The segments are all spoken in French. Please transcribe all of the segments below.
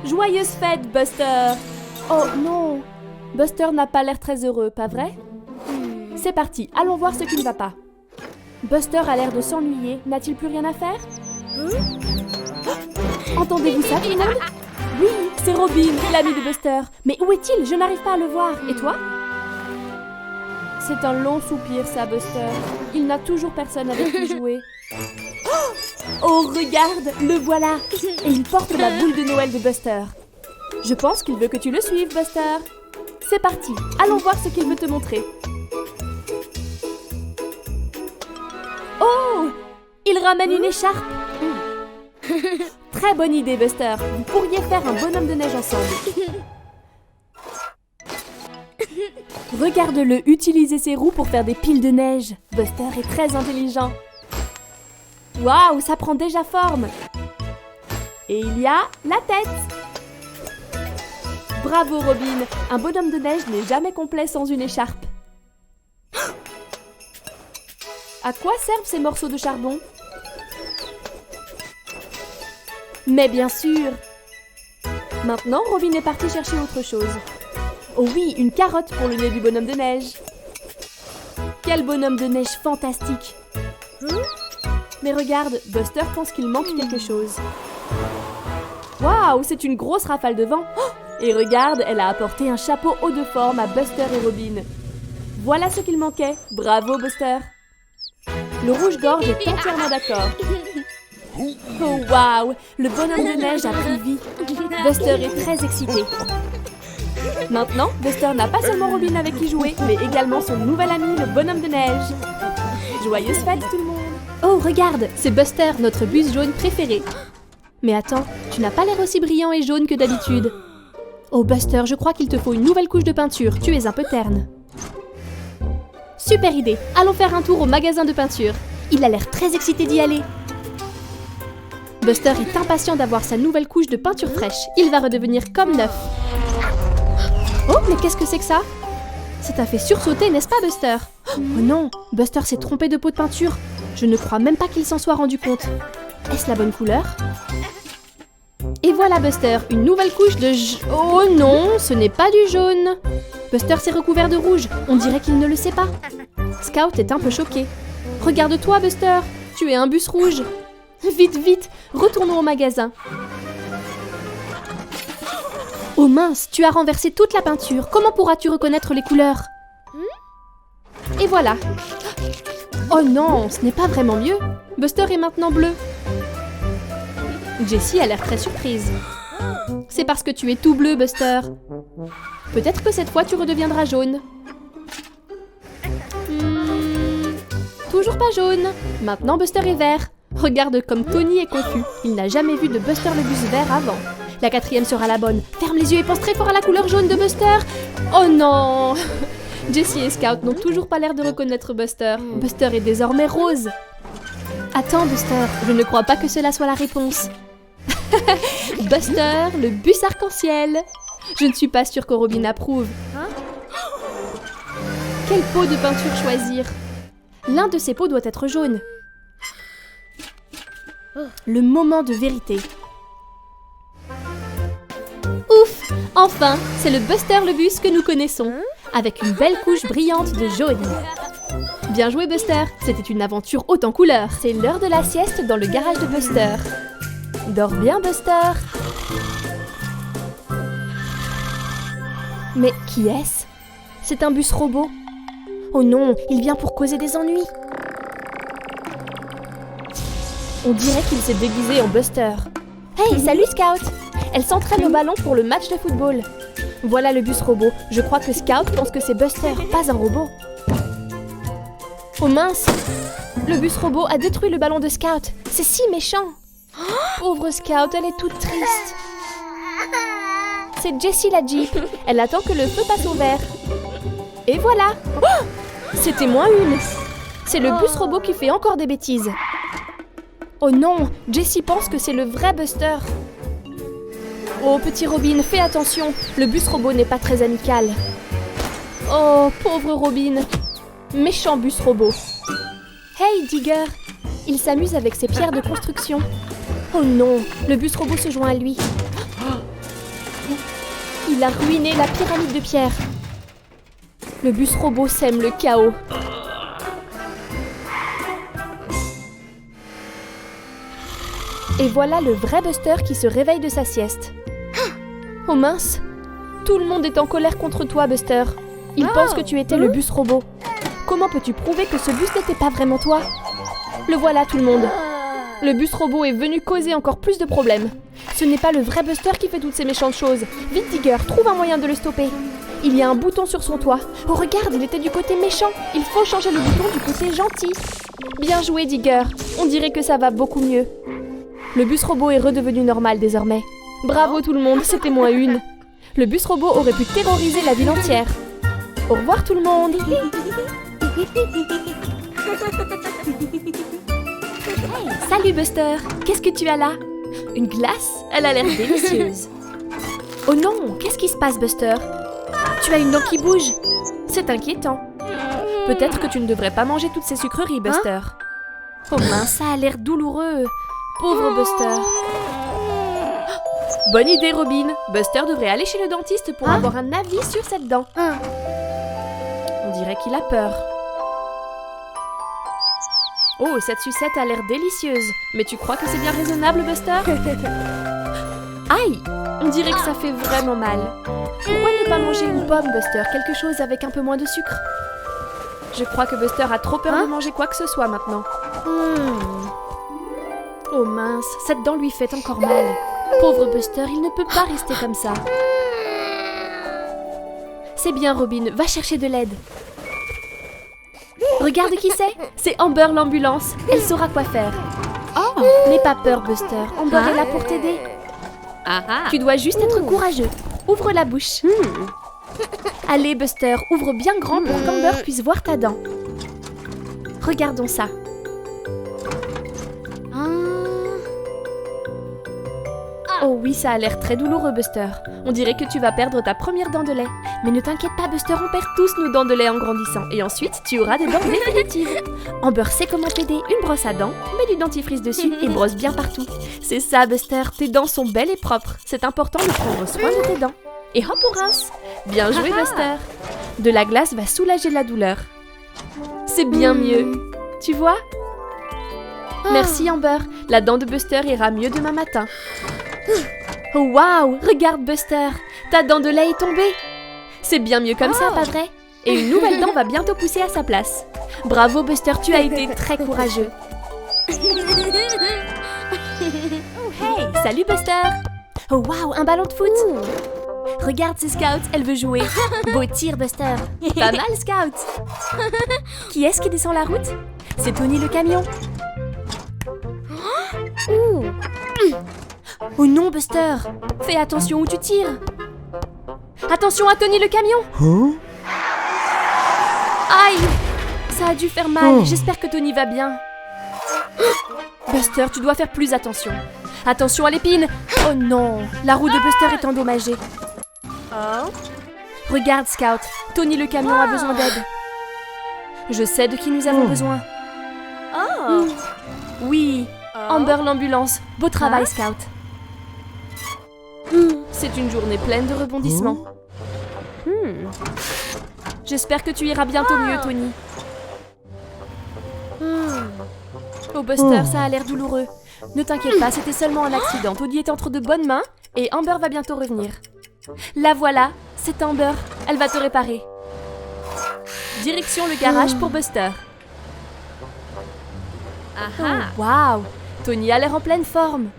Joyeuse fête, Buster! Oh non! Buster n'a pas l'air très heureux, pas vrai? C'est parti, allons voir ce qui ne va pas. Buster a l'air de s'ennuyer, n'a-t-il plus rien à faire? Entendez-vous ça, tout le monde? Oui, c'est Robin, l'ami de Buster. Mais où est-il? Je n'arrive pas à le voir. Et toi? C'est un long soupir, ça, Buster. Il n'a toujours personne avec qui jouer. Oh, regarde, le voilà! Et il porte la boule de Noël de Buster. Je pense qu'il veut que tu le suives, Buster. C'est parti, allons voir ce qu'il veut te montrer. Oh! Il ramène une écharpe. Très bonne idée, Buster. Vous pourriez faire un bonhomme de neige ensemble. Regarde-le utiliser ses roues pour faire des piles de neige. Buster est très intelligent. Waouh, ça prend déjà forme. Et il y a la tête. Bravo, Robin. Un bonhomme de neige n'est jamais complet sans une écharpe. À quoi servent ces morceaux de charbon? Mais bien sûr! Maintenant, Robin est parti chercher autre chose. Oh oui, une carotte pour le nez du bonhomme de neige. Quel bonhomme de neige fantastique! Mais regarde, Buster pense qu'il manque quelque chose. Waouh, c'est une grosse rafale de vent! Oh, et regarde, elle a apporté un chapeau haut de forme à Buster et Robin. Voilà ce qu'il manquait. Bravo, Buster! Le rouge-gorge est entièrement d'accord. Oh waouh! Le bonhomme de neige a pris vie. Buster est très excité. Maintenant, Buster n'a pas seulement Robin avec qui jouer, mais également son nouvel ami, le bonhomme de neige. Joyeuse fête tout le monde! Oh regarde, c'est Buster, notre bus jaune préféré. Mais attends, tu n'as pas l'air aussi brillant et jaune que d'habitude. Oh Buster, je crois qu'il te faut une nouvelle couche de peinture, tu es un peu terne. Super idée, allons faire un tour au magasin de peinture. Il a l'air très excité d'y aller. Buster est impatient d'avoir sa nouvelle couche de peinture fraîche. Il va redevenir comme neuf. Oh, mais qu'est-ce que c'est que ça? Ça t'a fait sursauter, n'est-ce pas, Buster? Oh non, Buster s'est trompé de pot de peinture. Je ne crois même pas qu'il s'en soit rendu compte. Est-ce la bonne couleur? Et voilà, Buster, une nouvelle couche de oh non, ce n'est pas du jaune. Buster s'est recouvert de rouge. On dirait qu'il ne le sait pas. Scout est un peu choqué. Regarde-toi, Buster, tu es un bus rouge. Vite, vite, retournons au magasin. Oh mince, tu as renversé toute la peinture. Comment pourras-tu reconnaître les couleurs? Et voilà. Oh non, ce n'est pas vraiment mieux. Buster est maintenant bleu. Jessie a l'air très surprise. C'est parce que tu es tout bleu, Buster. Peut-être que cette fois tu redeviendras jaune. Toujours pas jaune. Maintenant Buster est vert. Regarde comme Tony est confus. Il n'a jamais vu de Buster le bus vert avant. La 4e sera la bonne. Ferme les yeux et pense très fort à la couleur jaune de Buster. Oh non! Jessie et Scout n'ont toujours pas l'air de reconnaître Buster. Buster est désormais rose. Attends, Buster, je ne crois pas que cela soit la réponse. Buster, le bus arc-en-ciel. Je ne suis pas sûre que Robin approuve. Quel pot de peinture choisir? L'un de ces pots doit être jaune. Le moment de vérité. Ouf! Enfin, c'est le Buster le bus que nous connaissons, avec une belle couche brillante de jaune. Bien joué, Buster. C'était une aventure haute en couleurs. C'est l'heure de la sieste dans le garage de Buster. Dors bien, Buster. Mais qui est-ce? C'est un bus robot. Oh non, il vient pour causer des ennuis. On dirait qu'il s'est déguisé en Buster. Hey, salut Scout! Elle s'entraîne au ballon pour le match de football. Voilà le bus robot. Je crois que Scout pense que c'est Buster, pas un robot. Oh mince! Le bus robot a détruit le ballon de Scout. C'est si méchant! Pauvre Scout, elle est toute triste. C'est Jessie la Jeep. Elle attend que le feu passe au vert. Et voilà! Oh! C'était moins une. C'est le bus robot qui fait encore des bêtises. Oh non! Jessie pense que c'est le vrai Buster. Oh, petit Robin, fais attention. Le bus robot n'est pas très amical. Oh, pauvre Robin. Méchant bus robot. Hey, Digger! Il s'amuse avec ses pierres de construction. Oh non, le bus robot se joint à lui. Il a ruiné la pyramide de pierre. Le bus robot sème le chaos. Et voilà le vrai Buster qui se réveille de sa sieste. Oh mince! Tout le monde est en colère contre toi, Buster. Ils pensent que tu étais le bus robot. Comment peux-tu prouver que ce bus n'était pas vraiment toi? Le voilà, tout le monde. Le bus robot est venu causer encore plus de problèmes. Ce n'est pas le vrai Buster qui fait toutes ces méchantes choses. Vite, Digger, trouve un moyen de le stopper. Il y a un bouton sur son toit. Oh, regarde, il était du côté méchant. Il faut changer le bouton du côté gentil. Bien joué, Digger. On dirait que ça va beaucoup mieux. Le bus robot est redevenu normal désormais. Bravo tout le monde, c'était moins une. Le bus robot aurait pu terroriser la ville entière. Au revoir tout le monde. Hey, salut Buster. Qu'est-ce que tu as là? Une glace? Elle a l'air délicieuse. Oh non, qu'est-ce qui se passe, Buster? Tu as une dent qui bouge. C'est inquiétant. Peut-être que tu ne devrais pas manger toutes ces sucreries, Buster. Oh mince, ça a l'air douloureux. Pauvre Buster. Bonne idée, Robin. Buster devrait aller chez le dentiste pour avoir un avis sur cette dent. On dirait qu'il a peur. Oh, cette sucette a l'air délicieuse. Mais tu crois que c'est bien raisonnable, Buster? Aïe! On dirait que ça fait vraiment mal. Pourquoi ne pas manger une pomme, Buster? Quelque chose avec un peu moins de sucre? Je crois que Buster a trop peur de manger quoi que ce soit maintenant. Oh mince, cette dent lui fait encore mal. Pauvre Buster, il ne peut pas rester comme ça. C'est bien, Robin, va chercher de l'aide. Regarde qui c'est. C'est Amber l'ambulance. Elle saura quoi faire. Oh, n'aie pas peur, Buster. Amber est là pour t'aider. Tu dois juste être courageux. Ouvre la bouche. Allez, Buster, ouvre bien grand pour qu'Amber puisse voir ta dent. Regardons ça. Oh oui, ça a l'air très douloureux, Buster. On dirait que tu vas perdre ta première dent de lait. Mais ne t'inquiète pas, Buster, on perd tous nos dents de lait en grandissant. Et ensuite, tu auras des dents définitives. Amber sait comment t'aider. Une brosse à dents, mets du dentifrice dessus et brosse bien partout. C'est ça, Buster, tes dents sont belles et propres. C'est important de prendre soin de tes dents. Et hop, on rince. Bien joué, Buster. De la glace va soulager la douleur. C'est bien mieux. Tu vois? Merci, Amber. La dent de Buster ira mieux demain matin. Oh waouh, regarde Buster, ta dent de lait est tombée. C'est bien mieux comme ça, pas vrai? Et une nouvelle dent va bientôt pousser à sa place. Bravo Buster, tu as été très courageux. Oh hey, salut Buster. Oh waouh, un ballon de foot. Regarde ces Scouts, elle veut jouer. Beau tir Buster. Pas mal Scout. Qui est-ce qui descend la route? C'est Tony le camion. Oh non, Buster! Fais attention où tu tires! Attention à Tony le camion! Aïe! Ça a dû faire mal, j'espère que Tony va bien. Buster, tu dois faire plus attention. Attention à l'épine! Oh non! La roue de Buster est endommagée. Regarde, Scout, Tony le camion a besoin d'aide. Je sais de qui nous avons besoin. Oui! Amber l'ambulance, beau travail, Scout. C'est une journée pleine de rebondissements. J'espère que tu iras bientôt mieux, Tony. Oh, Buster, ça a l'air douloureux. Ne t'inquiète pas, c'était seulement un accident. Tony est entre de bonnes mains et Amber va bientôt revenir. La voilà, c'est Amber. Elle va te réparer. Direction le garage pour Buster. Oh, waouh! Tony a l'air en pleine forme.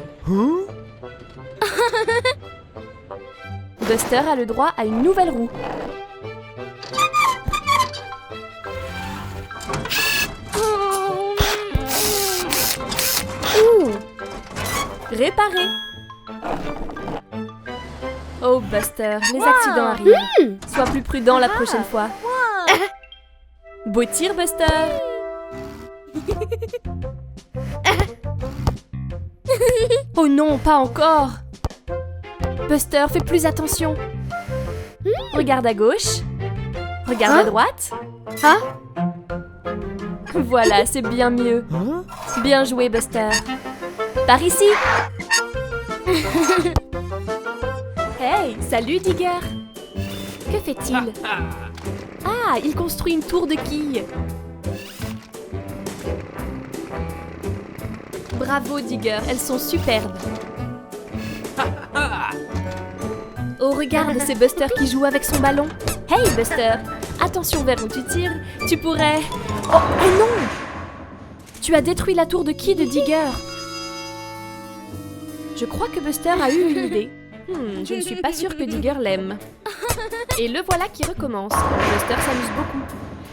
Buster a le droit à une nouvelle roue. Réparé. Oh Buster, les accidents arrivent. Sois plus prudent la prochaine fois. Beau tir Buster. Oh non, pas encore. Buster, fais plus attention. Regarde à gauche. Regarde à droite. Voilà, c'est bien mieux. Bien joué, Buster. Par ici. Hey, salut Digger! Que fait-il? Ah, il construit une tour de quilles! Bravo Digger, elles sont superbes! Oh, regarde, c'est Buster qui joue avec son ballon! Hey Buster! Attention vers où tu tires, tu pourrais... Oh non! Tu as détruit la tour de quilles de Digger! Je crois que Buster a eu une idée. Je ne suis pas sûre que Digger l'aime. Et le voilà qui recommence. Buster s'amuse beaucoup.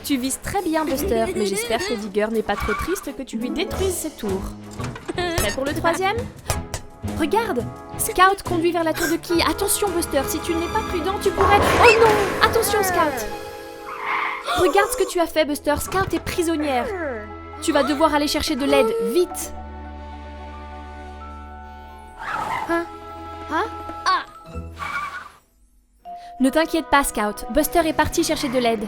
Tu vises très bien, Buster, mais j'espère que Digger n'est pas trop triste que tu lui détruises ses tours. Prêt pour le troisième? Regarde! Scout conduit vers la tour de quilles. Attention, Buster, si tu n'es pas prudent, tu pourrais... Oh non! Attention, Scout! Regarde ce que tu as fait, Buster. Scout est prisonnière. Tu vas devoir aller chercher de l'aide, vite! Hein? Ne t'inquiète pas, Scout. Buster est parti chercher de l'aide.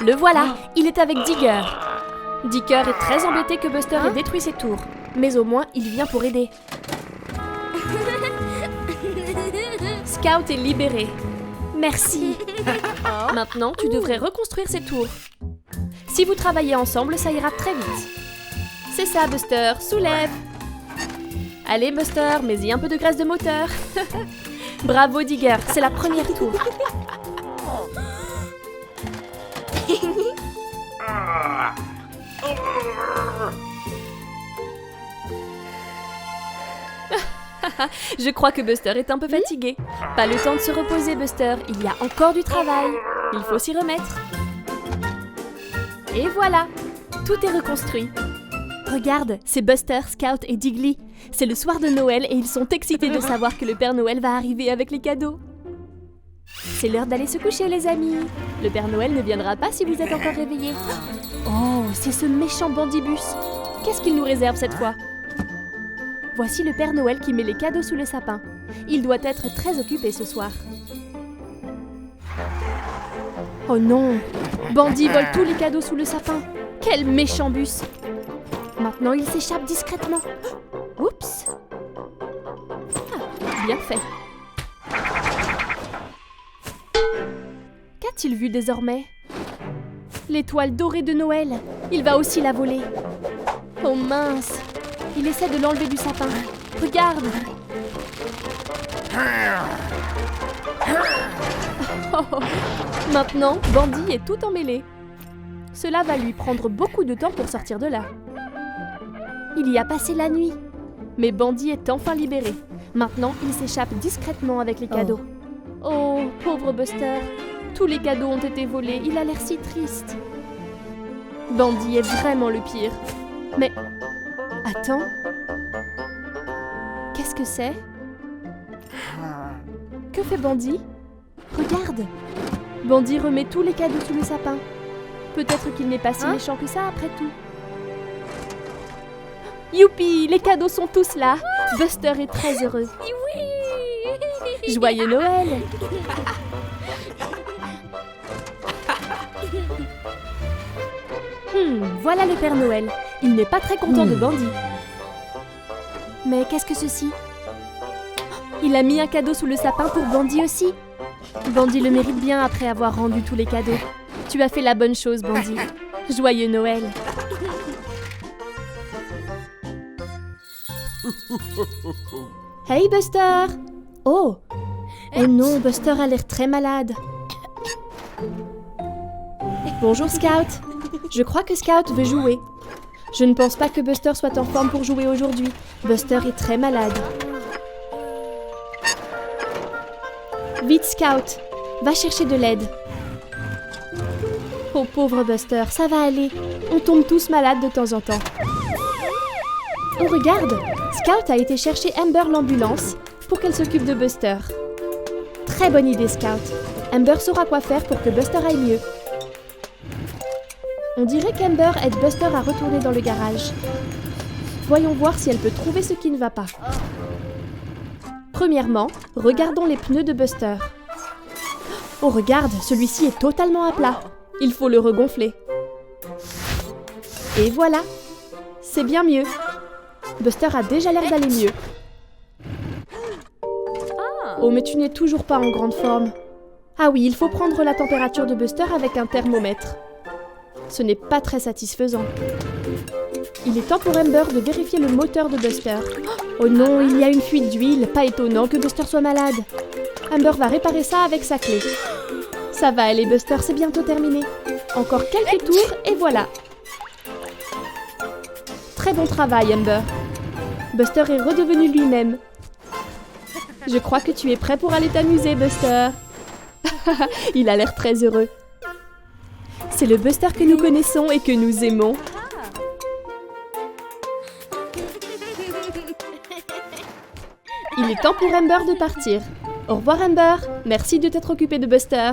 Le voilà, il est avec Digger. Digger est très embêté que Buster ait détruit ses tours. Mais au moins, il vient pour aider. Scout est libéré. Merci. Maintenant, tu devrais reconstruire ces tours. Si vous travaillez ensemble, ça ira très vite. C'est ça, Buster. Soulève. Allez, Buster, mets-y un peu de graisse de moteur. Bravo, Digger. C'est la première tour. Je crois que Buster est un peu fatigué. Pas le temps de se reposer, Buster. Il y a encore du travail. Il faut s'y remettre. Et voilà, tout est reconstruit. Regarde, c'est Buster, Scout et Diggly. C'est le soir de Noël et ils sont excités de savoir que le Père Noël va arriver avec les cadeaux. C'est l'heure d'aller se coucher, les amis. Le Père Noël ne viendra pas si vous êtes encore réveillés. Oh, c'est ce méchant bandibus. Qu'est-ce qu'il nous réserve cette fois? Voici le Père Noël qui met les cadeaux sous le sapin. Il doit être très occupé ce soir. Oh non! Bandit vole tous les cadeaux sous le sapin. Quel méchant bus! Maintenant, il s'échappe discrètement. Oups! Ah, bien fait. Qu'a-t-il vu désormais? L'étoile dorée de Noël. Il va aussi la voler. Oh mince! Il essaie de l'enlever du sapin. Regarde! Oh, maintenant, Bandit est tout emmêlé. Cela va lui prendre beaucoup de temps pour sortir de là. Il y a passé la nuit. Mais Bandit est enfin libéré. Maintenant, il s'échappe discrètement avec les cadeaux. Oh, pauvre Buster. Tous les cadeaux ont été volés. Il a l'air si triste. Bandit est vraiment le pire. Mais... Attends. Qu'est-ce que c'est? Que fait Bandit? Regarde! Bandit remet tous les cadeaux sous le sapin. Peut-être qu'il n'est pas si méchant que ça après tout. Youpi! Les cadeaux sont tous là! Buster est très heureux. Joyeux Noël! Voilà le Père Noël. Il n'est pas très content de Bandit. Mais qu'est-ce que ceci? Il a mis un cadeau sous le sapin pour Bandit aussi. Bandit le mérite bien après avoir rendu tous les cadeaux. Tu as fait la bonne chose, Bandit. Joyeux Noël. Hey Buster! Oh! Oh non, Buster a l'air très malade. Bonjour Scout. Je crois que Scout veut jouer. Je ne pense pas que Buster soit en forme pour jouer aujourd'hui. Buster est très malade. Vite Scout, va chercher de l'aide. Oh pauvre Buster, ça va aller. On tombe tous malades de temps en temps. Oh regarde, Scout a été chercher Amber l'ambulance pour qu'elle s'occupe de Buster. Très bonne idée Scout. Amber saura quoi faire pour que Buster aille mieux. On dirait qu'Amber aide Buster à retourner dans le garage. Voyons voir si elle peut trouver ce qui ne va pas. Premièrement, regardons les pneus de Buster. Oh regarde, celui-ci est totalement à plat. Il faut le regonfler. Et voilà, c'est bien mieux. Buster a déjà l'air d'aller mieux. Oh, mais tu n'es toujours pas en grande forme. Ah oui, il faut prendre la température de Buster avec un thermomètre. Ce n'est pas très satisfaisant. Il est temps pour Amber de vérifier le moteur de Buster. Oh non, il y a une fuite d'huile. Pas étonnant que Buster soit malade. Amber va réparer ça avec sa clé. Ça va aller, Buster, c'est bientôt terminé. Encore quelques tours et voilà. Très bon travail, Amber. Buster est redevenu lui-même. Je crois que tu es prêt pour aller t'amuser, Buster. Il a l'air très heureux. C'est le Buster que nous connaissons et que nous aimons. Il est temps pour Amber de partir. Au revoir, Amber. Merci de t'être occupée de Buster.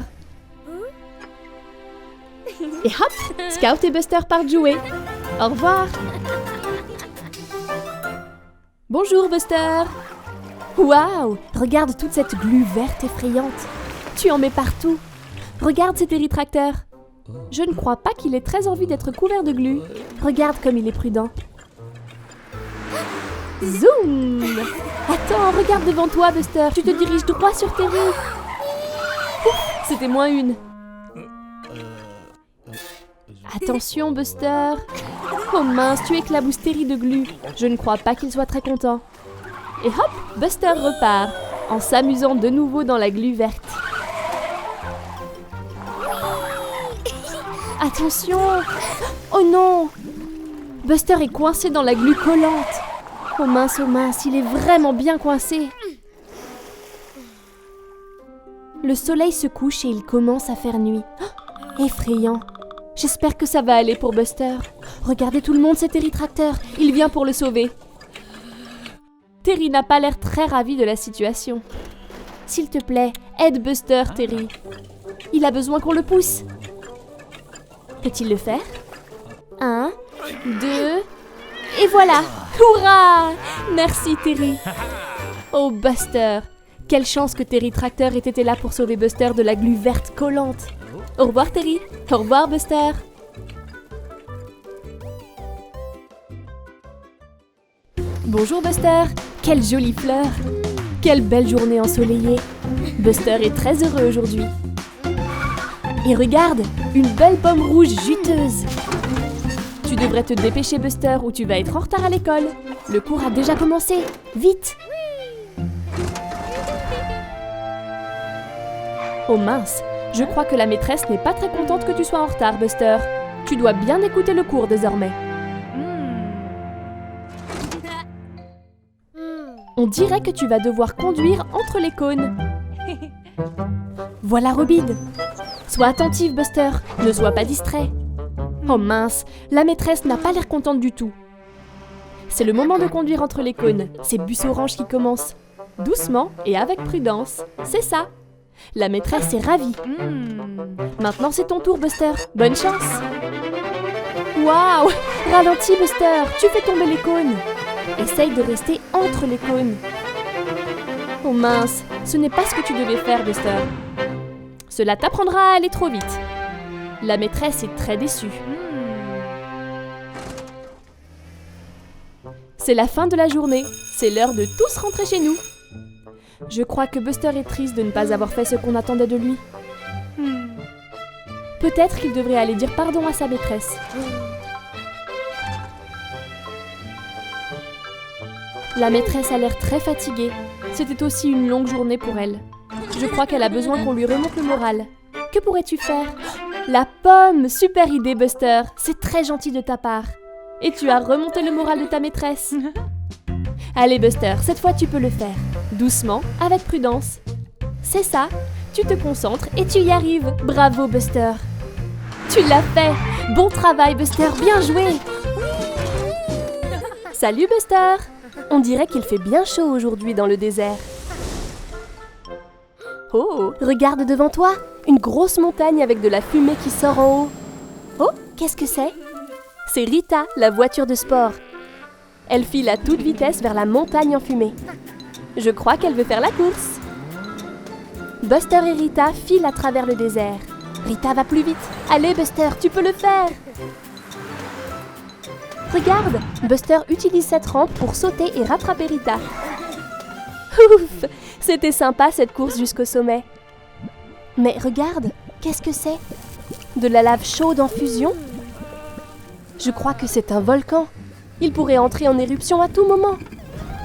Et hop, Scout et Buster partent jouer. Au revoir. Bonjour, Buster. Waouh, regarde toute cette glu verte effrayante. Tu en mets partout. Regarde cetéritracteur. Je ne crois pas qu'il ait très envie d'être couvert de glu. Regarde comme il est prudent. Zoom! Attends, regarde devant toi, Buster. Tu te diriges droit sur Terry. Ouf, c'était moins une. Attention, Buster. Oh mince, tu éclabousses Terry de glu. Je ne crois pas qu'il soit très content. Et hop, Buster repart, en s'amusant de nouveau dans la glu verte. Attention! Oh non! Buster est coincé dans la glu collante. Oh mince, il est vraiment bien coincé. Le soleil se couche et il commence à faire nuit. Oh, effrayant. J'espère que ça va aller pour Buster. Regardez tout le monde, c'est Terry Tracteur. Il vient pour le sauver. Terry n'a pas l'air très ravi de la situation. S'il te plaît, aide Buster, Terry. Il a besoin qu'on le pousse. Peut-il le faire? 1, 2, et voilà! Hurrah! Merci, Terry. Oh, Buster. Quelle chance que Terry Tracteur ait été là pour sauver Buster de la glu verte collante. Au revoir, Terry. Au revoir, Buster. Bonjour, Buster. Quelle jolie fleur. Quelle belle journée ensoleillée. Buster est très heureux aujourd'hui. Et regarde, une belle pomme rouge juteuse. Tu devrais te dépêcher, Buster, ou tu vas être en retard à l'école. Le cours a déjà commencé. Vite! Oh mince, je crois que la maîtresse n'est pas très contente que tu sois en retard, Buster. Tu dois bien écouter le cours désormais. On dirait que tu vas devoir conduire entre les cônes. Voilà Robin. Sois attentive, Buster. Ne sois pas distrait. Oh mince, la maîtresse n'a pas l'air contente du tout. C'est le moment de conduire entre les cônes. C'est bus orange qui commence. Doucement et avec prudence. C'est ça. La maîtresse est ravie. Maintenant, c'est ton tour, Buster. Bonne chance. Waouh! Ralentis, Buster. Tu fais tomber les cônes. Essaye de rester entre les cônes. Oh mince, ce n'est pas ce que tu devais faire, Buster. Cela t'apprendra à aller trop vite. La maîtresse est très déçue. C'est la fin de la journée. C'est l'heure de tous rentrer chez nous. Je crois que Buster est triste de ne pas avoir fait ce qu'on attendait de lui. Peut-être qu'il devrait aller dire pardon à sa maîtresse. La maîtresse a l'air très fatiguée. C'était aussi une longue journée pour elle. Je crois qu'elle a besoin qu'on lui remonte le moral. Que pourrais-tu faire? La pomme! Super idée, Buster. C'est très gentil de ta part. Et tu as remonté le moral de ta maîtresse. Allez, Buster, cette fois tu peux le faire. Doucement, avec prudence. C'est ça. Tu te concentres et tu y arrives. Bravo, Buster. Tu l'as fait. Bon travail, Buster. Bien joué. Salut, Buster. On dirait qu'il fait bien chaud aujourd'hui dans le désert. Oh, regarde devant toi. Une grosse montagne avec de la fumée qui sort en haut. Oh, qu'est-ce que c'est? C'est Rita, la voiture de sport. Elle file à toute vitesse vers la montagne en fumée. Je crois qu'elle veut faire la course. Buster et Rita filent à travers le désert. Rita va plus vite. Allez, Buster, tu peux le faire. Regarde, Buster utilise cette rampe pour sauter et rattraper Rita. Ouf, C'était sympa cette course jusqu'au sommet. Mais regarde, qu'est-ce que c'est? De la lave chaude en fusion? Je crois que c'est un volcan. Il pourrait entrer en éruption à tout moment.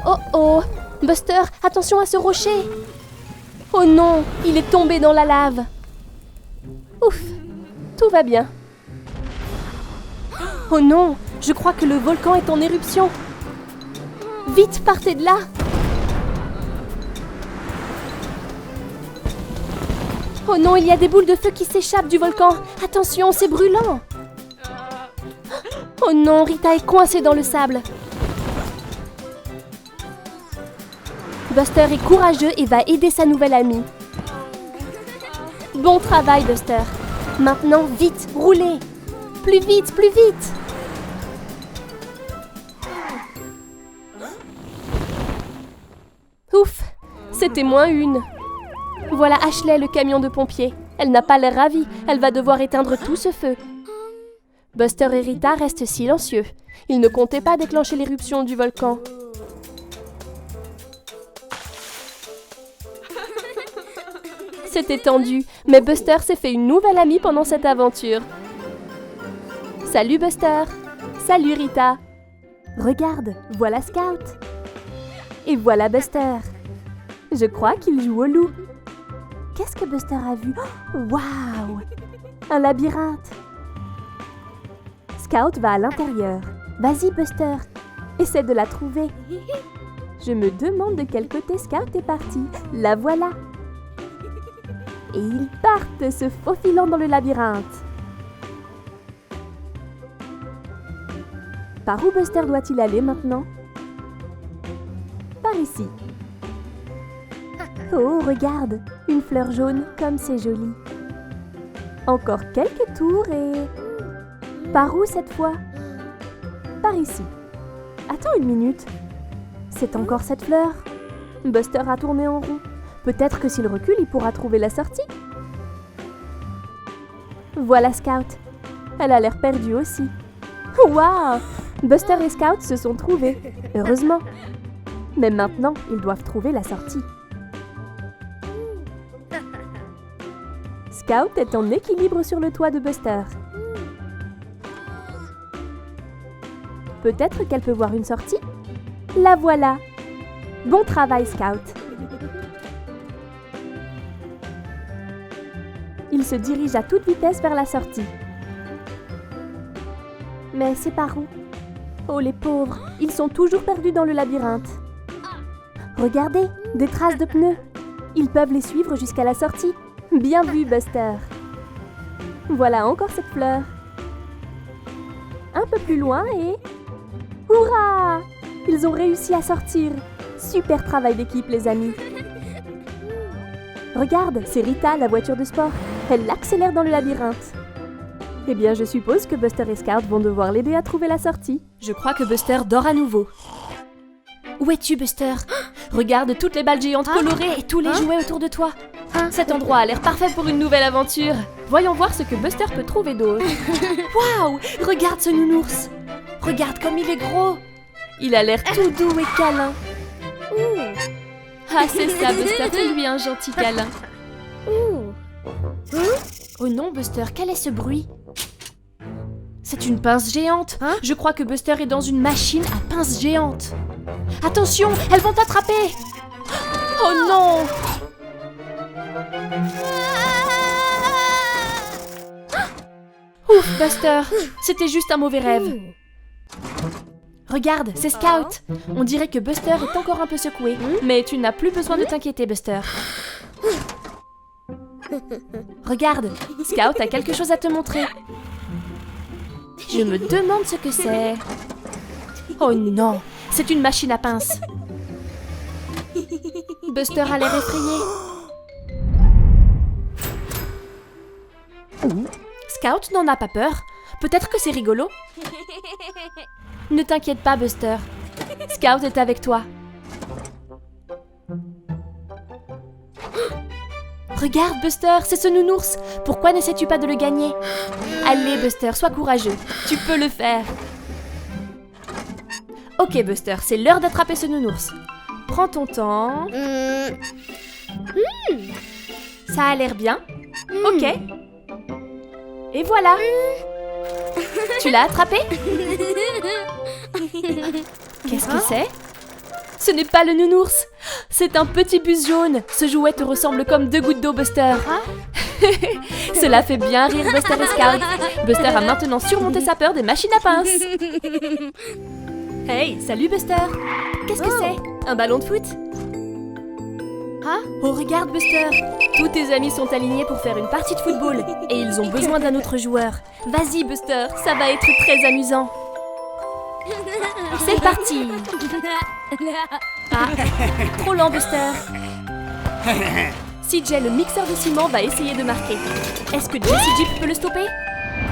Oh oh! Buster, attention à ce rocher! Oh non, il est tombé dans la lave. Ouf, tout va bien. Oh non, je crois que le volcan est en éruption. Vite, partez de là! Oh non, il y a des boules de feu qui s'échappent du volcan. Attention, c'est brûlant. Oh non, Rita est coincée dans le sable. Buster est courageux et va aider sa nouvelle amie. Bon travail, Buster. Maintenant, vite, roulez. Plus vite, plus vite. Ouf, c'était -1. Voilà Ashley, le camion de pompiers. Elle n'a pas l'air ravie. Elle va devoir éteindre tout ce feu. Buster et Rita restent silencieux. Ils ne comptaient pas déclencher l'éruption du volcan. C'était tendu, mais Buster s'est fait une nouvelle amie pendant cette aventure. Salut Buster! Salut Rita! Regarde, voilà Scout! Et voilà Buster! Je crois qu'il joue au loup. Qu'est-ce que Buster a vu? Waouh! Un labyrinthe! Scout va à l'intérieur. Vas-y Buster, essaie de la trouver. Je me demande de quel côté Scout est parti. La voilà! Et ils partent, se faufilant dans le labyrinthe. Par où Buster doit-il aller maintenant? Par ici. Oh, regarde, une fleur jaune, comme c'est joli. Encore quelques tours et... Par où cette fois? Par ici. Attends une minute. C'est encore cette fleur. Buster a tourné en rond. Peut-être que s'il recule, il pourra trouver la sortie. Voilà Scout. Elle a l'air perdue aussi. Waouh! Buster et Scout se sont trouvés. Heureusement. Mais maintenant, ils doivent trouver la sortie. Scout est en équilibre sur le toit de Buster. Peut-être qu'elle peut voir une sortie? La voilà! Bon travail, Scout! Il se dirige à toute vitesse vers la sortie. Mais c'est par où? Oh les pauvres, ils sont toujours perdus dans le labyrinthe. Regardez, des traces de pneus. Ils peuvent les suivre jusqu'à la sortie. Bien vu, Buster. Voilà encore cette fleur. Un peu plus loin et... Hurrah! Ils ont réussi à sortir. Super travail d'équipe, les amis. Regarde, c'est Rita, la voiture de sport. Elle accélère dans le labyrinthe. Eh bien, je suppose que Buster et Scout vont devoir l'aider à trouver la sortie. Je crois que Buster dort à nouveau. Où es-tu, Buster? Regarde toutes les balles géantes colorées et tous les jouets autour de toi. Cet endroit a l'air parfait pour une nouvelle aventure. Voyons voir ce que Buster peut trouver d'autre. Waouh! Regarde ce nounours. Regarde comme il est gros. Il a l'air tout doux et câlin. Ah, c'est ça, Buster. Fais-lui un gentil câlin. Oh non, Buster, quel est ce bruit? C'est une pince géante. Je crois que Buster est dans une machine à pince géante. Attention, elles vont t'attraper. Oh non! Ouf, Buster, c'était juste un mauvais rêve. Regarde, c'est Scout. On dirait que Buster est encore un peu secoué. Mais tu n'as plus besoin de t'inquiéter, Buster. Regarde, Scout a quelque chose à te montrer. Je me demande ce que c'est. Oh non, c'est une machine à pince. Buster a l'air effrayé. Scout n'en a pas peur. Peut-être que c'est rigolo. Ne t'inquiète pas, Buster. Scout est avec toi. Regarde, Buster, c'est ce nounours. Pourquoi n'essaies-tu pas de le gagner? Allez, Buster, sois courageux. Tu peux le faire. Ok, Buster, c'est l'heure d'attraper ce nounours. Prends ton temps. Ça a l'air bien. Ok. Et voilà. Tu l'as attrapé? Qu'est-ce que c'est? Ce n'est pas le nounours. C'est un petit bus jaune. Ce jouet te ressemble comme 2 gouttes d'eau, Buster. Cela fait bien rire Buster et Scout. Buster a maintenant surmonté sa peur des machines à pince. Hey, salut Buster. Qu'est-ce que c'est? Un ballon de foot? Oh, regarde Buster. Tous tes amis sont alignés pour faire une partie de football. Et ils ont besoin d'un autre joueur. Vas-y Buster, ça va être très amusant. C'est parti. Ah, trop lent Buster. CJ, le mixeur de ciment, va essayer de marquer. Est-ce que Jessie Jeep peut le stopper?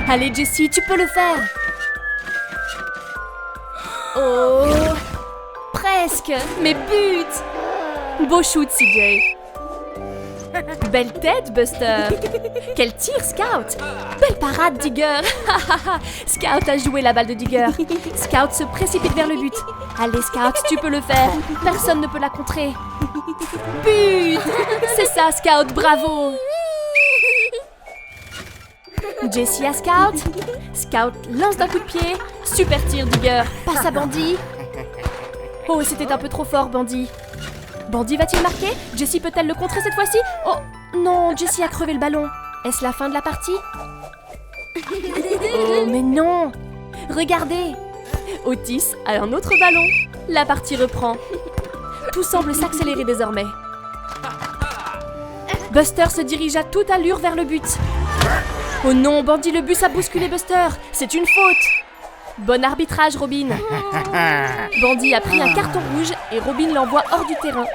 Allez Jessie, tu peux le faire. Oh, presque, mais but. Beau shoot CJ. Belle tête Buster. Quel tir Scout. Belle parade Digger. Scout a joué la balle de Digger. Scout se précipite vers le but. Allez Scout, tu peux le faire. Personne ne peut la contrer. But. C'est ça Scout, bravo. Jessie à Scout. Scout lance d'un coup de pied. Super tir Digger. Passe à Bandy. Oh, c'était un peu trop fort Bandy. Bandy va-t-il marquer? Jessie peut-elle le contrer cette fois-ci? Oh non, Jessie a crevé le ballon. Est-ce la fin de la partie? Oh mais non! Regardez! Otis a un autre ballon. La partie reprend. Tout semble s'accélérer désormais. Buster se dirige à toute allure vers le but. Oh non, Bandy, le bus a bousculé Buster. C'est une faute. Bon arbitrage, Robin. Bandy a pris un carton rouge et Robin l'envoie hors du terrain.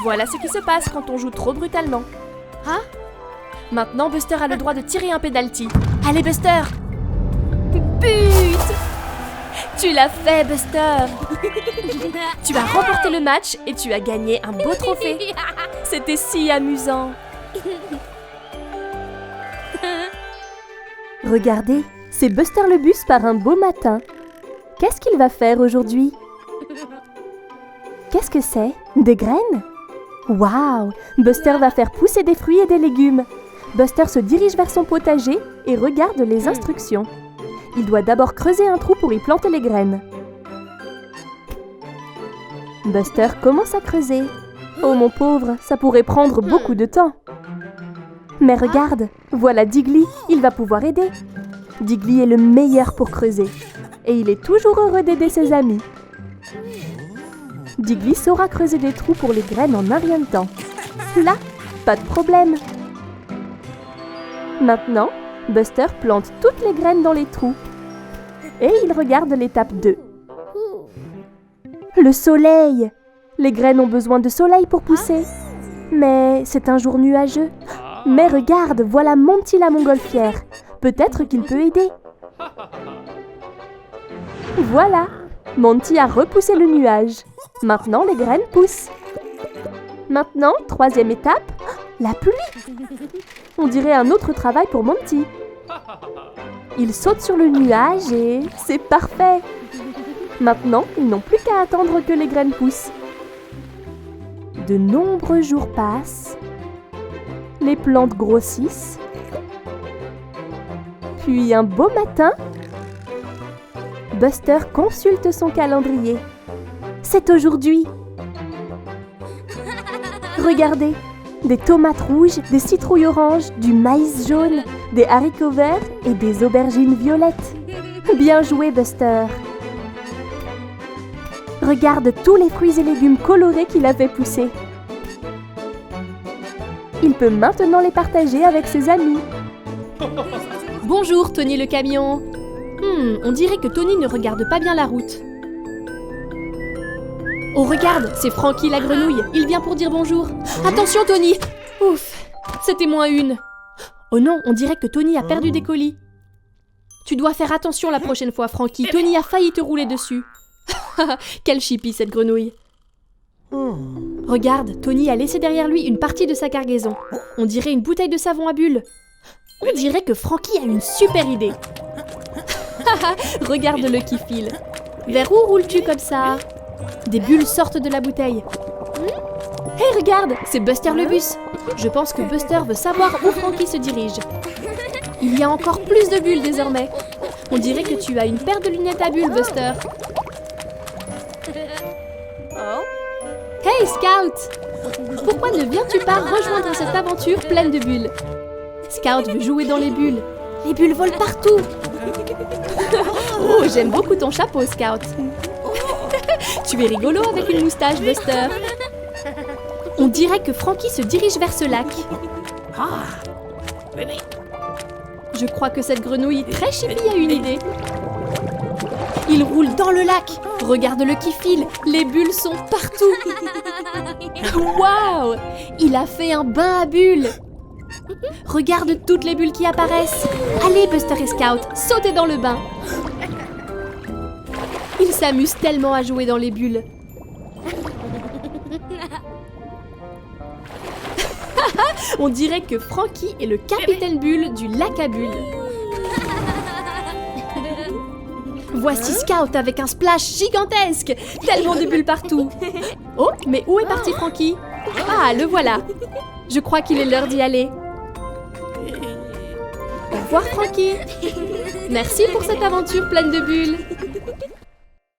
Voilà ce qui se passe quand on joue trop brutalement. Maintenant, Buster a le droit de tirer un penalty. Allez, Buster! But! Tu l'as fait, Buster! Tu as remporté le match et tu as gagné un beau trophée. C'était si amusant. Regardez, c'est Buster le bus par un beau matin. Qu'est-ce qu'il va faire aujourd'hui? Qu'est-ce que c'est? Des graines? Waouh! Buster va faire pousser des fruits et des légumes. Buster se dirige vers son potager et regarde les instructions. Il doit d'abord creuser un trou pour y planter les graines. Buster commence à creuser. Oh mon pauvre, ça pourrait prendre beaucoup de temps. Mais regarde, voilà Diggly, il va pouvoir aider. Diggly est le meilleur pour creuser. Et il est toujours heureux d'aider ses amis. Diggly saura creuser des trous pour les graines en un rien de temps. Là, pas de problème. Maintenant, Buster plante toutes les graines dans les trous. Et il regarde l'étape 2. Le soleil! Les graines ont besoin de soleil pour pousser. Mais c'est un jour nuageux. Mais regarde, voilà Monty la montgolfière. Peut-être qu'il peut aider. Voilà, Monty a repoussé le nuage. Maintenant, les graines poussent. Maintenant, troisième étape, la pluie. On dirait un autre travail pour Monty. Il saute sur le nuage et c'est parfait. Maintenant, ils n'ont plus qu'à attendre que les graines poussent. De nombreux jours passent. Les plantes grossissent. Puis un beau matin, Buster consulte son calendrier. C'est aujourd'hui. Regardez, des tomates rouges, des citrouilles oranges, du maïs jaune, des haricots verts et des aubergines violettes. Bien joué, Buster. Regarde tous les fruits et légumes colorés qu'il a fait pousser. Il peut maintenant les partager avec ses amis. Bonjour, Tony le camion. On dirait que Tony ne regarde pas bien la route. Oh, regarde, c'est Frankie la grenouille. Il vient pour dire bonjour. Attention, Tony. Ouf, c'était -1. Oh non, on dirait que Tony a perdu des colis. Tu dois faire attention la prochaine fois, Frankie. Tony a failli te rouler dessus. Quelle chipie, cette grenouille. Regarde, Tony a laissé derrière lui une partie de sa cargaison. On dirait une bouteille de savon à bulles. On dirait que Frankie a une super idée. Regarde-le qui file. Vers où roules-tu comme ça? Des bulles sortent de la bouteille. Hey, regarde, c'est Buster le bus. Je pense que Buster veut savoir où Frankie se dirige. Il y a encore plus de bulles désormais. On dirait que tu as une paire de lunettes à bulles, Buster. Hey, Scout! Pourquoi ne viens-tu pas rejoindre cette aventure pleine de bulles? Scout veut jouer dans les bulles. Les bulles volent partout. Oh, j'aime beaucoup ton chapeau, Scout. Tu es rigolo avec une moustache, Buster. On dirait que Frankie se dirige vers ce lac. Je crois que cette grenouille très chippie a une idée. Il roule dans le lac. Regarde-le qui file. Les bulles sont partout. Waouh! Il a fait un bain à bulles. Regarde toutes les bulles qui apparaissent. Allez, Buster et Scout, sautez dans le bain. Ils s'amusent tellement à jouer dans les bulles. On dirait que Frankie est le capitaine bulle du lac à bulles. Voici Scout avec un splash gigantesque. Tellement de bulles partout. Oh, mais où est parti Frankie? Ah, le voilà. Je crois qu'il est l'heure d'y aller. Au revoir Frankie. Merci pour cette aventure pleine de bulles.